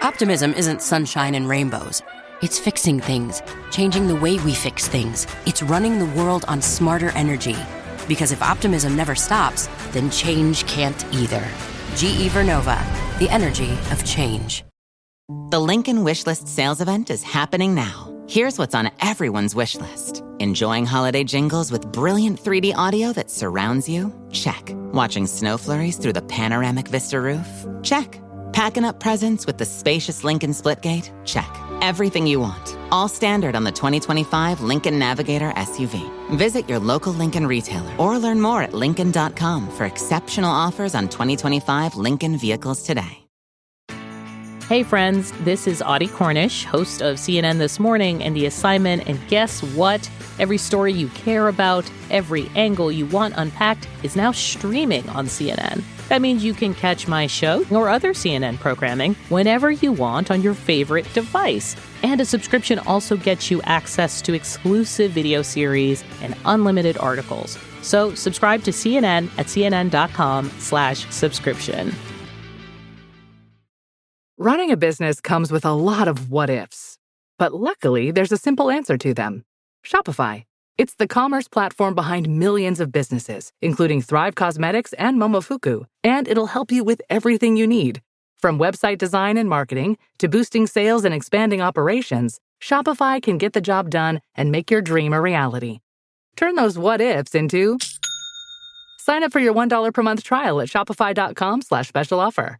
Optimism isn't sunshine and rainbows. It's fixing things, changing the way we fix things. It's running the world on smarter energy. Because if optimism never stops, then change can't either. GE Vernova, the energy of change. The Lincoln Wishlist sales event is happening now. Here's what's on everyone's wish list. Enjoying holiday jingles with brilliant 3D audio that surrounds you? Check. Watching snow flurries through the panoramic Vista roof? Check. Packing up presents with the spacious Lincoln Splitgate? Check. Everything you want. All standard on the 2025 Lincoln Navigator SUV. Visit your local Lincoln retailer or learn more at Lincoln.com for exceptional offers on 2025 Lincoln vehicles today. Hey friends, this is Audie Cornish, host of CNN This Morning and The Assignment, and guess what? Every story you care about, every angle you want unpacked is now streaming on CNN. That means you can catch my show or other CNN programming whenever you want on your favorite device. And a subscription also gets you access to exclusive video series and unlimited articles. So subscribe to CNN at cnn.com/subscription. Running a business comes with a lot of what-ifs. But luckily, there's a simple answer to them. Shopify. It's the commerce platform behind millions of businesses, including Thrive Cosmetics and Momofuku. And it'll help you with everything you need. From website design and marketing to boosting sales and expanding operations, Shopify can get the job done and make your dream a reality. Turn those what-ifs into... Sign up for your $1 per month trial at shopify.com/special offer.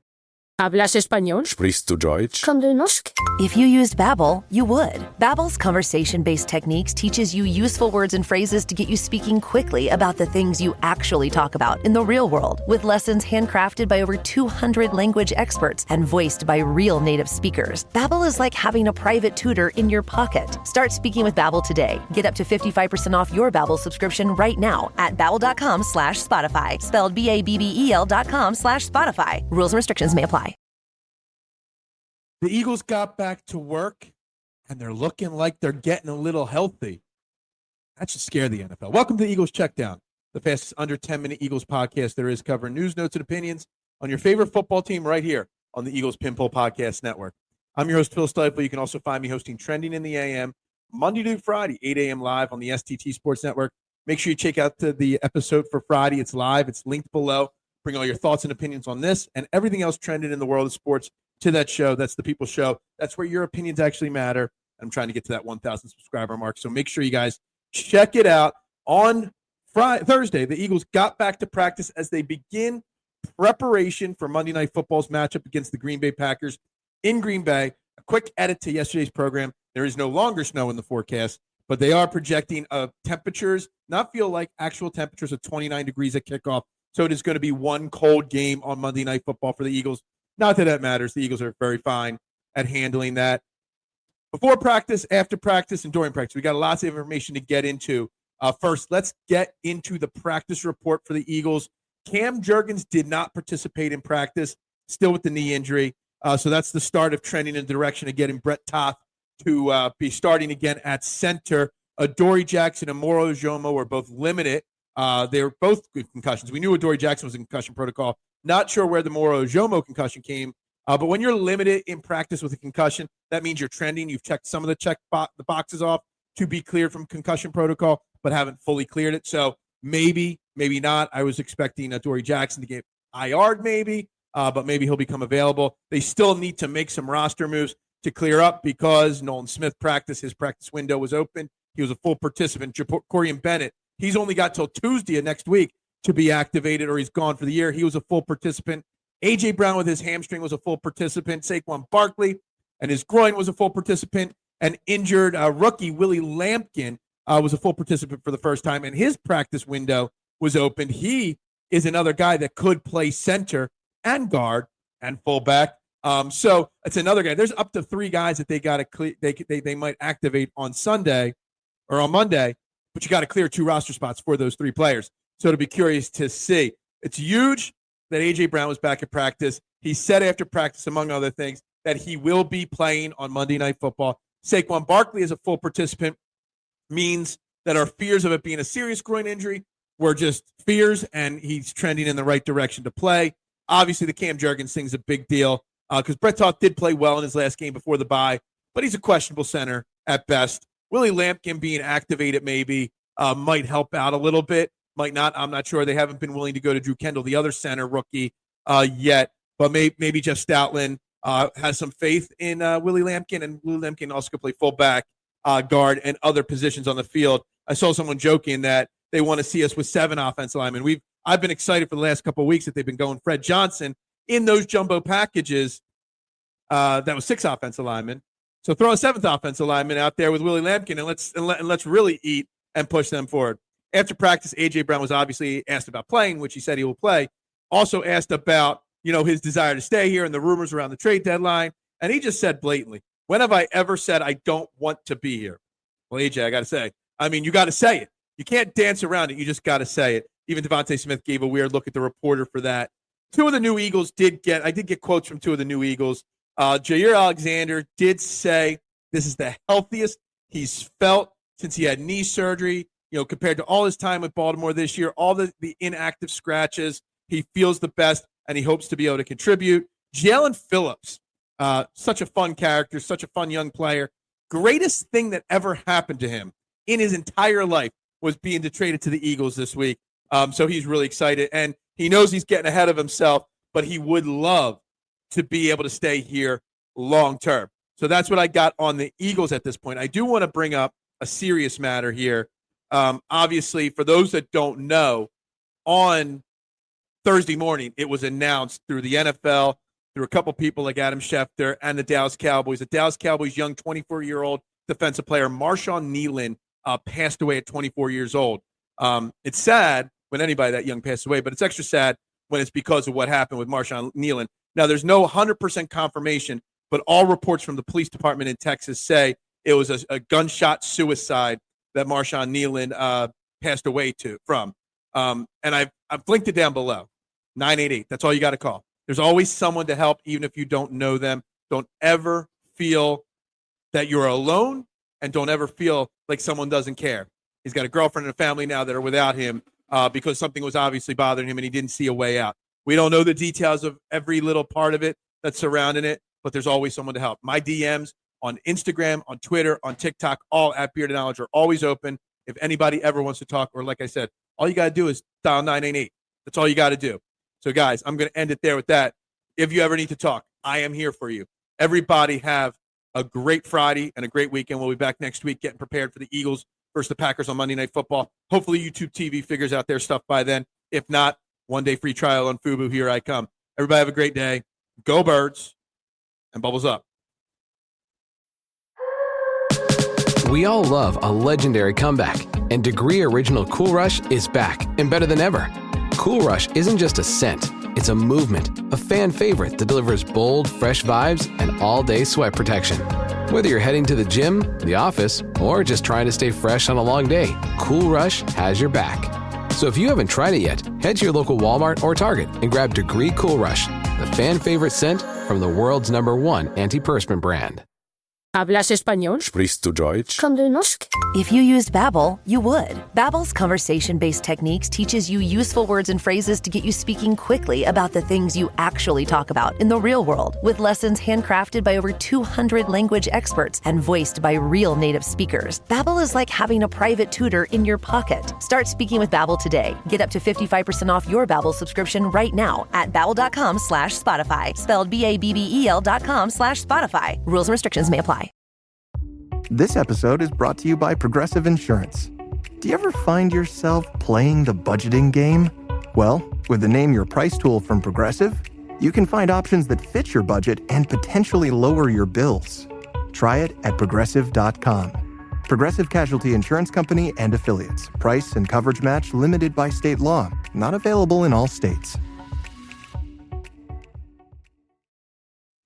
¿Hablas español? Sprichst du Deutsch? Kan du norsk? If you used Babbel, you would. Babbel's conversation-based techniques teaches you useful words and phrases to get you speaking quickly about the things you actually talk about in the real world, with lessons handcrafted by over 200 language experts and voiced by real native speakers. Babbel is like having a private tutor in your pocket. Start speaking with Babbel today. Get up to 55% off your Babbel subscription right now at babbel.com/Spotify, spelled BABBEL.com/Spotify. Rules and restrictions may apply. The Eagles got back to work, and they're looking like they're getting a little healthy. That should scare the NFL. Welcome to the Eagles Checkdown, the fastest under 10-minute Eagles podcast there is, covering news, notes, and opinions on your favorite football team right here on the Eagles Pinball Podcast Network. I'm your host, Phil Stiefel. You can also find me hosting Trending in the AM Monday to Friday, 8 a.m. live on the STT Sports Network. Make sure you check out the episode for Friday. It's live. It's linked below. Bring all your thoughts and opinions on this and everything else trending in the world of sports to that show. That's the People's Show. That's where your opinions actually matter. I'm trying to get to that 1,000 subscriber mark. So make sure you guys check it out. On Thursday, the Eagles got back to practice as they begin preparation for Monday Night Football's matchup against the Green Bay Packers in Green Bay. A quick edit to yesterday's program. There is no longer snow in the forecast, but they are projecting temperatures, not feel like actual temperatures of 29 degrees at kickoff. So it is going to be one cold game on Monday Night Football for the Eagles. Not that that matters. The Eagles are very fine at handling that. Before practice, after practice, and during practice, we got lots of information to get into. First, let's get into the practice report for the Eagles. Cam Jurgens did not participate in practice, still with the knee injury. So that's the start of trending in the direction of getting Brett Toth to be starting again at center. Adoree Jackson and Moro Ojomo were both limited. They were both good concussions. We knew Adoree Jackson was in concussion protocol. Not sure where the Moro Ojomo concussion came. But when you're limited in practice with a concussion, that means you're trending. You've checked some of the the boxes off to be cleared from concussion protocol, but haven't fully cleared it. So maybe, maybe not. I was expecting Adoree Jackson to get IR'd maybe, but maybe he'll become available. They still need to make some roster moves to clear up because Nolan Smith his practice window was open. He was a full participant. Corian Bennett, he's only got till Tuesday of next week to be activated, or he's gone for the year. He was a full participant. A.J. Brown with his hamstring was a full participant. Saquon Barkley and his groin was a full participant. And injured rookie Willie Lampkin was a full participant for the first time, and his practice window was opened. He is another guy that could play center and guard and fullback. So it's another guy. There's up to 3 guys that they got to clear. They might activate on Sunday or on Monday, but you got to clear 2 roster spots for those 3 players. So to be curious to see. It's huge that A.J. Brown was back at practice. He said after practice, among other things, that he will be playing on Monday Night Football. Saquon Barkley as a full participant means that our fears of it being a serious groin injury were just fears, and he's trending in the right direction to play. Obviously, the Cam Jurgens thing's a big deal. because Brett Toth did play well in his last game before the bye, but he's a questionable center at best. Willie Lampkin being activated maybe might help out a little bit, might not. I'm not sure. They haven't been willing to go to Drew Kendall, the other center rookie, yet. But maybe Jeff Stoutland has some faith in Willie Lampkin, and Willie Lampkin also could play fullback, guard, and other positions on the field. I saw someone joking that they want to see us with 7 offensive linemen. I've been excited for the last couple of weeks that they've been going Fred Johnson in those jumbo packages. That was 6 offensive linemen. So throw a 7th offensive lineman out there with Willie Lampkin, and let's really eat and push them forward. After practice, A.J. Brown was obviously asked about playing, which he said he will play. Also asked about, his desire to stay here and the rumors around the trade deadline. And he just said blatantly, when have I ever said I don't want to be here? Well, A.J., I got to say, you got to say it. You can't dance around it. You just got to say it. Even Devontae Smith gave a weird look at the reporter for that. 2 of the new Eagles I did get quotes from 2 of the new Eagles. Jair Alexander did say this is the healthiest he's felt since he had knee surgery, compared to all his time with Baltimore this year, all the inactive scratches. He feels the best, and he hopes to be able to contribute. Jalen Phillips, such a fun character, such a fun young player. Greatest thing that ever happened to him in his entire life was being traded to the Eagles this week. So he's really excited, and he knows he's getting ahead of himself, but he would love to be able to stay here long term. So that's what I got on the Eagles at this point. I do want to bring up a serious matter here. Obviously, for those that don't know, on Thursday morning, it was announced through the NFL, through a couple people like Adam Schefter and the Dallas Cowboys. The Dallas Cowboys' young 24-year-old defensive player, Marshawn Nealon, passed away at 24 years old. It's sad when anybody that young passes away, but it's extra sad when it's because of what happened with Marshawn Nealon. Now, there's no 100% confirmation, but all reports from the police department in Texas say it was a gunshot suicide that Marshawn Nealon passed away from. And I've linked it down below, 988. That's all you got to call. There's always someone to help, even if you don't know them. Don't ever feel that you're alone, and don't ever feel like someone doesn't care. He's got a girlfriend and a family now that are without him because something was obviously bothering him and he didn't see a way out. We don't know the details of every little part of it that's surrounding it, but there's always someone to help. My DMs on Instagram, on Twitter, on TikTok, all at Bearded Knowledge are always open. If anybody ever wants to talk, or like I said, all you got to do is dial 988. That's all you got to do. So, guys, I'm going to end it there with that. If you ever need to talk, I am here for you. Everybody have a great Friday and a great weekend. We'll be back next week getting prepared for the Eagles versus the Packers on Monday Night Football. Hopefully YouTube TV figures out their stuff by then. If not, 1-day free trial on Fubu. Here I come. Everybody have a great day. Go Birds, and bubbles up. We all love a legendary comeback, and Degree Original Cool Rush is back and better than ever. Cool Rush isn't just a scent, it's a movement, a fan favorite that delivers bold, fresh vibes and all-day sweat protection. Whether you're heading to the gym, the office, or just trying to stay fresh on a long day, Cool Rush has your back. So if you haven't tried it yet, head to your local Walmart or Target and grab Degree Cool Rush, the fan favorite scent from the world's #1 antiperspirant brand. ¿Hablas español? Sprichst du Deutsch? Kann du Nosk? If you used Babbel, you would. Babbel's conversation-based techniques teaches you useful words and phrases to get you speaking quickly about the things you actually talk about in the real world, with lessons handcrafted by over 200 language experts and voiced by real native speakers. Babbel is like having a private tutor in your pocket. Start speaking with Babbel today. Get up to 55% off your Babbel subscription right now at babbel.com/Spotify. Spelled BABBEL.com/Spotify. Rules and restrictions may apply. This episode is brought to you by Progressive Insurance. Do you ever find yourself playing the budgeting game? Well, with the Name Your Price tool from Progressive, you can find options that fit your budget and potentially lower your bills. Try it at Progressive.com. Progressive Casualty Insurance Company and Affiliates. Price and coverage match limited by state law. Not available in all states.